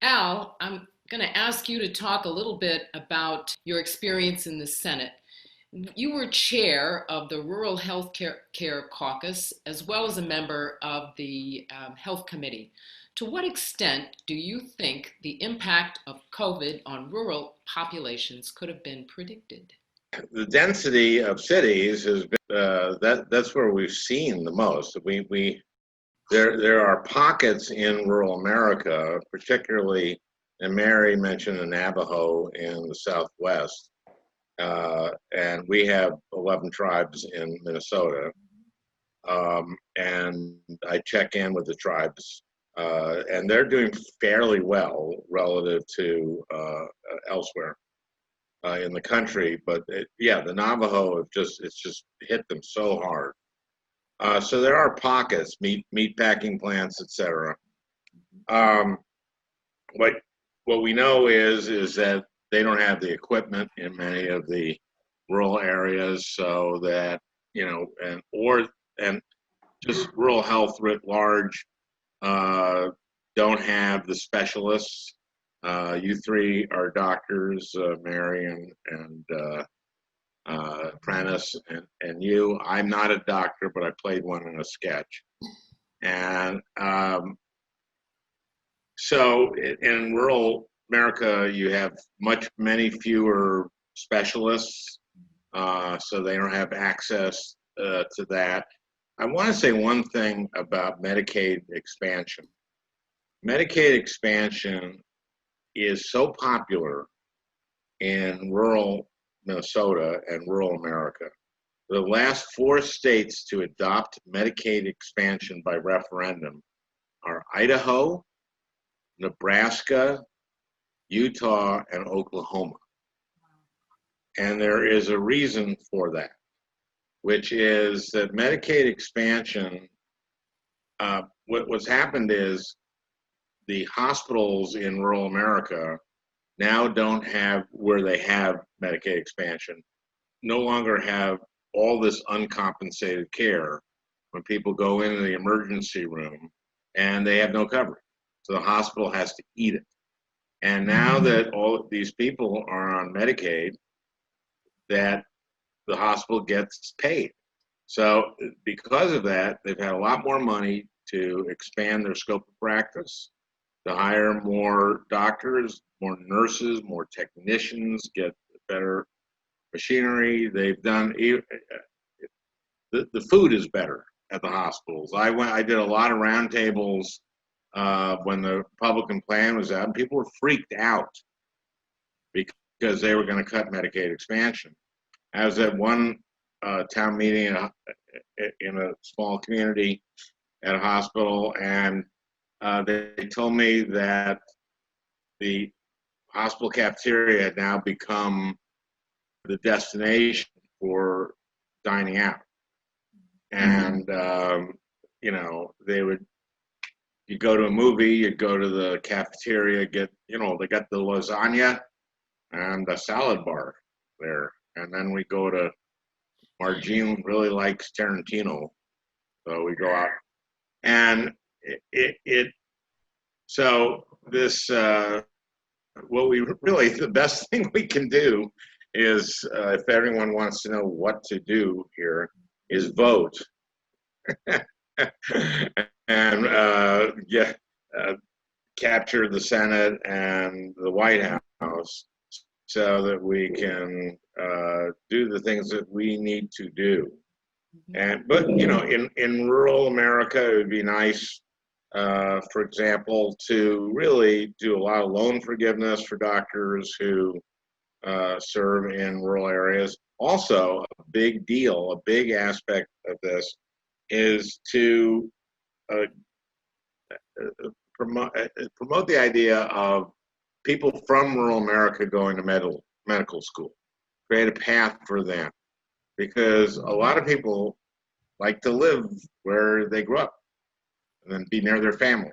Al, I'm going to ask you to talk a little bit about your experience in the Senate. You were chair of the Rural Health Care Caucus, as well as a member of the Health Committee. To what extent do you think the impact of COVID on rural populations could have been predicted? The density of cities has been that's where we've seen the most. There are pockets in rural America, particularly, and Mary mentioned the Navajo in the Southwest, and we have 11 tribes in Minnesota, and I check in with the tribes, and they're doing fairly well relative to elsewhere in the country. But yeah, the Navajo it's just hit them so hard. So there are pockets, meat packing plants, etc. Um, what what we know is that they don't have the equipment in many of the rural areas, so that and just rural health writ large don't have the specialists. You three are doctors, Mary and Prentice, and you. I'm not a doctor, but I played one in a sketch. And so in rural America, you have many fewer specialists, so they don't have access to that. I want to say one thing about Medicaid expansion. Medicaid expansion is so popular in rural Minnesota and rural America. The last 4 states to adopt Medicaid expansion by referendum are Idaho, Nebraska, Utah, and Oklahoma. And there is a reason for that, which is that Medicaid expansion, what's happened is the hospitals in rural America now don't have, where they have Medicaid expansion, no longer have all this uncompensated care when people go into the emergency room and they have no coverage. So the hospital has to eat it. And now that all of these people are on Medicaid, that the hospital gets paid. So because of that, they've had a lot more money to expand their scope of practice, to hire more doctors, more nurses, more technicians, get better machinery. They've done, the food is better at the hospitals. I did a lot of roundtables when the Republican plan was out, and people were freaked out because they were going to cut Medicaid expansion. I was at one town meeting in a small community at a hospital, and they told me that the hospital cafeteria had now become the destination for dining out. And, you go to a movie, you go to the cafeteria, they got the lasagna and the salad bar there. And then we go to, Margene really likes Tarantino, so we go out. And so this, the best thing we can do is, if everyone wants to know what to do here, is vote. And capture the Senate and the White House so that we can do the things that we need to do. But in rural America, it would be nice, for example, to really do a lot of loan forgiveness for doctors who serve in rural areas. Also, a big aspect of this is to promote the idea of people from rural America going to medical school, create a path for them, because a lot of people like to live where they grew up and then be near their family.